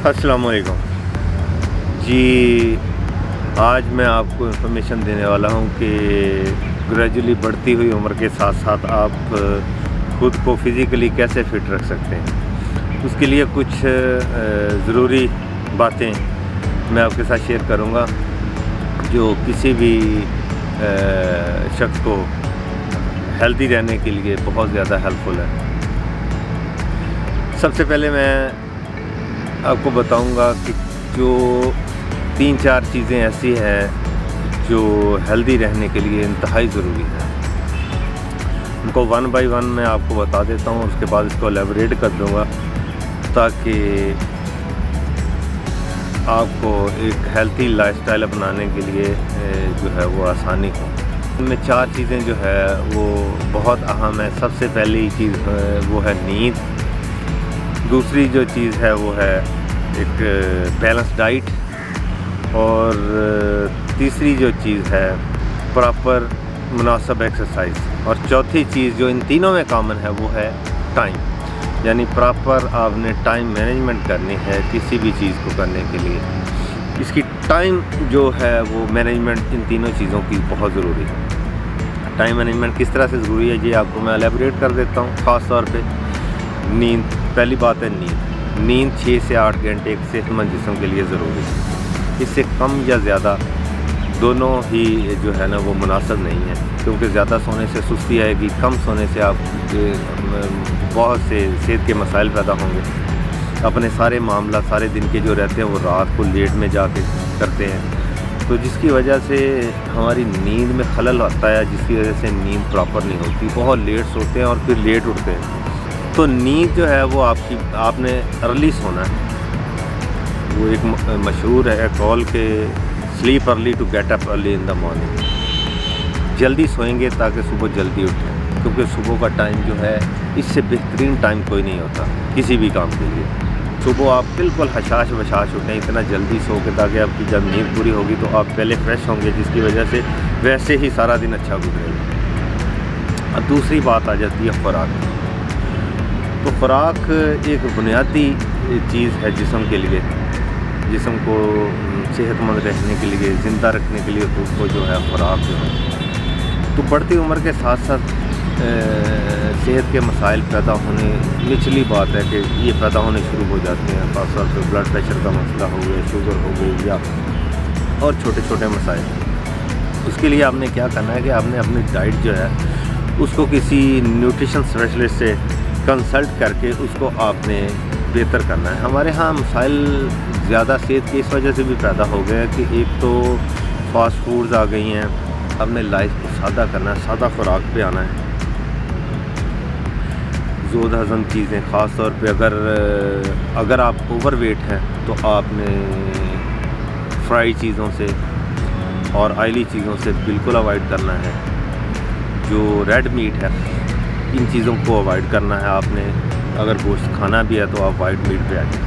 अस्सलाम वालेकुम जी। आज मैं आपको इन्फॉर्मेशन देने वाला हूँ कि ग्रेजुअली बढ़ती हुई उम्र के साथ साथ आप खुद को फिज़िकली कैसे फ़िट रख सकते हैं। उसके लिए कुछ ज़रूरी बातें मैं आपके साथ शेयर करूँगा जो किसी भी शख्स को हेल्दी रहने के लिए बहुत ज़्यादा हेल्पफुल है। सबसे पहले मैं आपको बताऊंगा कि जो 3-4 चीज़ें ऐसी हैं जो हेल्दी रहने के लिए इंतहाई ज़रूरी है। उनको वन बाय वन मैं आपको बता देता हूँ, उसके बाद इसको एलेबोरेट कर दूँगा ताकि आपको एक हेल्थी लाइफस्टाइल अपनाने के लिए जो है वो आसानी हो। इनमें 4 चीज़ें जो है वो बहुत अहम है। सबसे पहली चीज़ वो है नींद। दूसरी जो चीज़ है वो है एक बैलेंस डाइट, और तीसरी जो चीज़ है प्रॉपर मुनासिब एक्सरसाइज, और चौथी चीज़ जो इन तीनों में कॉमन है वो है टाइम। यानी प्रॉपर आपने टाइम मैनेजमेंट करनी है किसी भी चीज़ को करने के लिए। इसकी टाइम जो है वो मैनेजमेंट इन तीनों चीज़ों की बहुत ज़रूरी है। टाइम मैनेजमेंट किस तरह से ज़रूरी है ये आपको मैं एलेबोरेट कर देता हूँ। ख़ास तौर पे नींद, पहली बात है नींद 6 से 8 घंटे एक सेहतमंद जिस्म के लिए ज़रूरी है। इससे कम या ज़्यादा दोनों ही जो है ना वो मुनासिब नहीं है, क्योंकि ज़्यादा सोने से सुस्ती आएगी, कम सोने से आप बहुत से सेहत के मसाइल पैदा होंगे। अपने सारे मामला सारे दिन के जो रहते हैं वो रात को लेट में जाके करते हैं, तो जिसकी वजह से हमारी नींद में खलल आता है, जिसकी वजह से नींद प्रॉपर नहीं होती। बहुत लेट सोते हैं और फिर लेट उठते हैं। तो नींद जो है वो आपने अर्ली सोना है। वो एक मशहूर है कॉल के sleep early to get up early in the morning. जल्दी सोएंगे ताकि सुबह जल्दी उठें, क्योंकि सुबह का टाइम जो है इससे बेहतरीन टाइम कोई नहीं होता किसी भी काम के लिए। सुबह आप बिल्कुल हशाश वशाश उठें, इतना जल्दी सो के ताकि आपकी जब नींद पूरी होगी तो आप पहले फ्रेश होंगे, जिसकी वजह से वैसे ही सारा दिन अच्छा गुजरेगा। अब दूसरी बात आ जाती है खुराक। तो खुराक एक बुनियादी चीज़ है जिस्म के लिए, जिस्म को सेहतमंद रहने के लिए, ज़िंदा रखने के लिए खुद को जो है खुराक जो है। तो बढ़ती उम्र के साथ साथ सेहत के मसाइल पैदा होने, निचली बात है कि ये पैदा होने शुरू हो जाते हैं। खास तौर पर ब्लड प्रेशर का मसला हो गया, शुगर हो गई, या और छोटे छोटे मसाइल। उसके लिए आपने क्या करना है कि आपने अपनी डाइट जो है उसको किसी न्यूट्रिशन स्पेशलिस्ट से कंसल्ट करके उसको आपने बेहतर करना है। हमारे यहाँ मसाइल ज़्यादा सेहत की इस वजह से भी पैदा हो गए हैं कि एक तो फास्ट फूड्स आ गई हैं। अपने लाइफ को सादा करना है, सादा खुराक पे आना है। ज़ोद हज़म चीज़ें, ख़ास तौर पे अगर आप ओवर वेट हैं तो आपने फ्राई चीज़ों से और ऑयली चीज़ों से बिल्कुल अवॉइड करना है। जो रेड मीट है इन चीज़ों को अवॉइड करना है आपने। अगर गोश्त खाना भी है तो आप वाइट मीट पे आ जाए।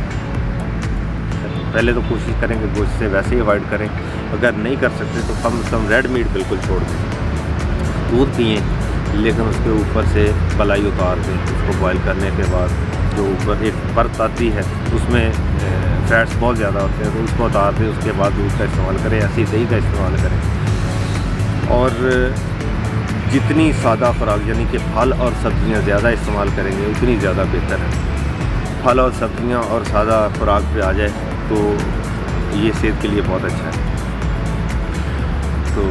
पहले तो कोशिश करें कि गोश्त से वैसे ही अवॉइड करें। अगर नहीं कर सकते तो कम से कम रेड मीट बिल्कुल छोड़ दें। दूध पिएँ, लेकिन उसके ऊपर से मलाई उतार दें। उसको बॉयल करने के बाद जो ऊपर एक परत आती है उसमें फैट्स बहुत ज़्यादा होते हैं, तो उसको उतार दें। उसके बाद दूध का इस्तेमाल करें, ऐसी दही का इस्तेमाल करें। और जितनी सादा खुराक यानी कि फल और सब्ज़ियाँ ज़्यादा इस्तेमाल करेंगे उतनी ज़्यादा बेहतर है। फल और सब्ज़ियाँ और सादा खुराक पे आ जाए तो ये सेहत के लिए बहुत अच्छा है। तो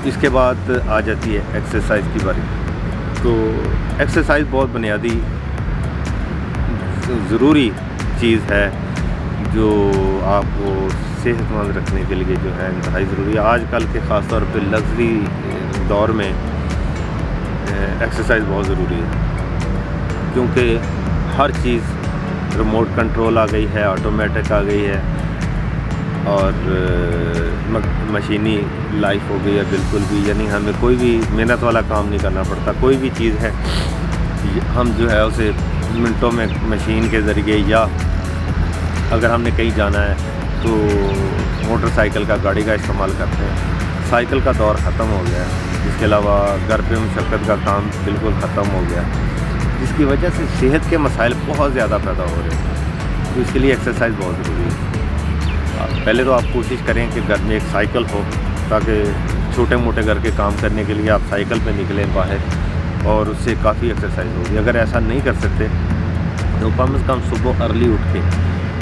इसके बाद आ जाती है एक्सरसाइज की बारी। तो एक्सरसाइज बहुत बुनियादी ज़रूरी चीज़ है जो आपको सेहतमंद रखने के लिए जो है इंतहाई ज़रूरी है। आजकल के ख़ास तौर पे लग्जरी दौर में एक्सरसाइज बहुत ज़रूरी है, क्योंकि हर चीज़ रिमोट कंट्रोल आ गई है, ऑटोमेटिक आ गई है, और मशीनी लाइफ हो गई है बिल्कुल भी। यानी हमें कोई भी मेहनत वाला काम नहीं करना पड़ता। कोई भी चीज़ है हम जो है उसे मिनटों में मशीन के ज़रिए, या अगर हमने कहीं जाना है तो मोटरसाइकिल का, गाड़ी का इस्तेमाल करते हैं। साइकिल का दौर ख़त्म हो गया है। इसके अलावा घर पे मुशक्क़त का काम बिल्कुल ख़त्म हो गया, जिसकी वजह से सेहत के मसाइल बहुत ज़्यादा पैदा हो रहे हैं। تو اس کے لیے ایکسرسائز بہت ضروری ہے. پہلے تو آپ کوشش کریں کہ گھر میں ایک سائیکل ہو تاکہ چھوٹے موٹے گھر کے کام کرنے کے لیے آپ سائیکل پہ نکلیں باہر اور اس سے کافی ایکسرسائز ہوگی. اگر ایسا نہیں کر سکتے تو کم از کم صبح ارلی اٹھ کے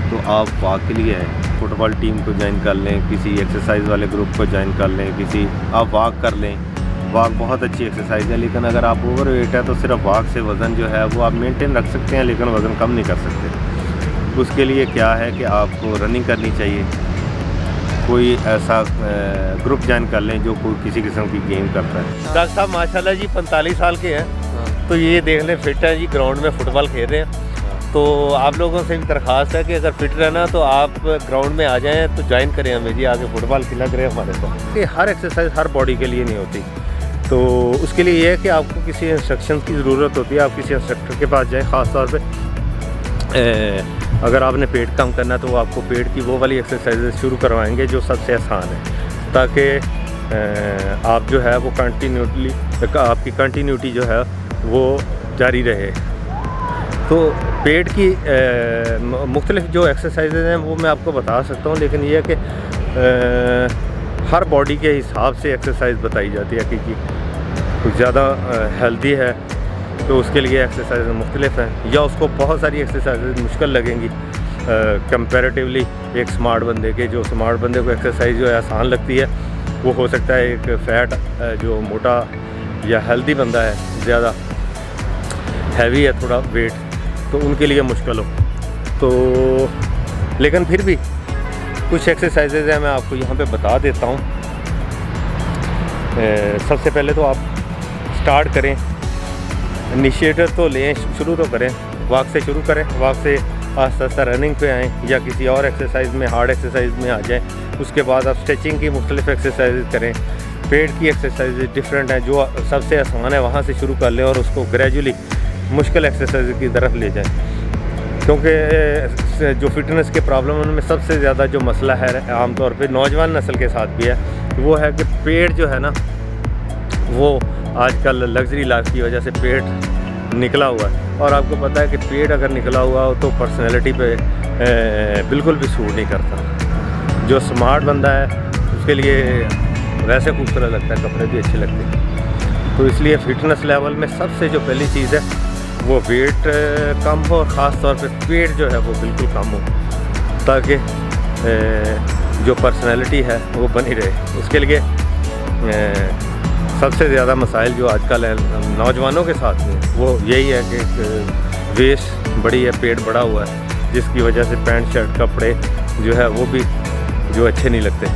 تو آپ واک کے لیے آئیں, فٹ بال ٹیم کو جوائن کر لیں, کسی ایکسرسائز والے گروپ کو جوائن کر لیں, آپ واک کر لیں. واک بہت اچھی ایکسرسائز ہے, لیکن اگر آپ اوور ویٹ ہے تو صرف واک سے وزن جو ہے وہ آپ مینٹین رکھ سکتے ہیں لیکن وزن کم نہیں کر سکتے. اس کے لیے کیا ہے کہ آپ کو رننگ کرنی چاہیے, کوئی ایسا گروپ جوائن کر لیں جو کوئی کسی قسم کی گیم کرتا ہے. ڈاکٹر صاحب ماشاءاللہ جی 45 سال کے ہیں, تو یہ دیکھ لیں فٹ ہیں جی, گراؤنڈ میں فٹ بال کھیل رہے ہیں. تو آپ لوگوں سے بھی درخواست ہے کہ اگر فٹ رہنا تو آپ گراؤنڈ میں آ جائیں تو جوائن کریں ہمیں جی, آگے فٹ بال کھیلا کریں ہمارے ساتھ. کہ ہر ایکسرسائز ہر باڈی کے لیے نہیں ہوتی, تو اس کے لیے یہ ہے کہ آپ کو کسی انسٹرکشن کی ضرورت ہوتی ہے, آپ کسی انسٹرکٹر کے پاس جائیں. خاص طور پہ اگر آپ نے پیٹ کم کرنا ہے تو وہ آپ کو پیٹ کی وہ والی ایکسرسائز شروع کروائیں گے جو سب سے آسان ہے, تاکہ آپ جو ہے وہ آپ کی کنٹینیوٹی جو ہے وہ جاری رہے. تو پیٹ کی مختلف جو ایکسرسائزز ہیں وہ میں آپ کو بتا سکتا ہوں, لیکن یہ ہے کہ ہر باڈی کے حساب سے ایکسرسائز بتائی جاتی ہے کہ کچھ زیادہ ہیلدی ہے تو اس کے لیے ایکسرسائز مختلف ہیں, یا اس کو بہت ساری ایکسرسائز مشکل لگیں گی کمپیریٹیولی ایک سمارٹ بندے کے. جو سمارٹ بندے کو ایکسرسائز جو ہے آسان لگتی ہے وہ ہو سکتا ہے ایک فیٹ جو موٹا یا ہیلدی بندہ ہے, زیادہ ہیوی ہے تھوڑا ویٹ, تو ان کے لیے مشکل ہو. تو لیکن پھر بھی کچھ ایکسرسائزز ہیں, میں آپ کو یہاں پہ بتا دیتا ہوں. سب سے پہلے تو آپ سٹارٹ کریں, انیشیٹر تو لیں, شروع تو کریں, واک سے شروع کریں. واک سے آہستہ آہستہ رننگ پہ آئیں یا کسی اور ایکسرسائز میں, ہارڈ ایکسرسائز میں آ جائیں. اس کے بعد آپ اسٹریچنگ کی مختلف ایکسرسائز کریں. پیٹ کی ایکسرسائز ڈفرینٹ ہیں, جو سب سے آسان ہے وہاں سے شروع کر لیں اور اس کو گریجولی مشکل ایکسرسائز کی طرف لے جائیں. کیونکہ جو فٹنس کے پرابلم ان میں سب سے زیادہ جو مسئلہ ہے عام طور پہ نوجوان نسل کے ساتھ بھی ہے, وہ ہے کہ پیٹ جو ہے نا وہ آج کل لگژری لائف کی وجہ سے پیٹ نکلا ہوا ہے. اور آپ کو پتہ ہے کہ پیٹ اگر نکلا ہوا ہو تو پرسنالٹی پہ بالکل بھی سوٹ نہیں کرتا. جو سمارٹ بندہ ہے اس کے لیے ویسے خوبصورت لگتا ہے, کپڑے بھی اچھے لگتے ہیں. تو اس لیے فٹنس لیول میں سب سے جو پہلی چیز ہے وہ ویٹ کم ہو, اور خاص طور پہ پیٹ جو ہے وہ بالکل کم ہو, تاکہ جو پرسنالٹی ہے وہ بنی رہے. اس کے لیے سب سے زیادہ مسائل جو آج کل ہیں نوجوانوں کے ساتھ میں وہ یہی ہے کہ ویسٹ بڑی ہے, پیٹ بڑا ہوا ہے, جس کی وجہ سے پینٹ شرٹ کپڑے جو ہے وہ بھی جو اچھے نہیں لگتے.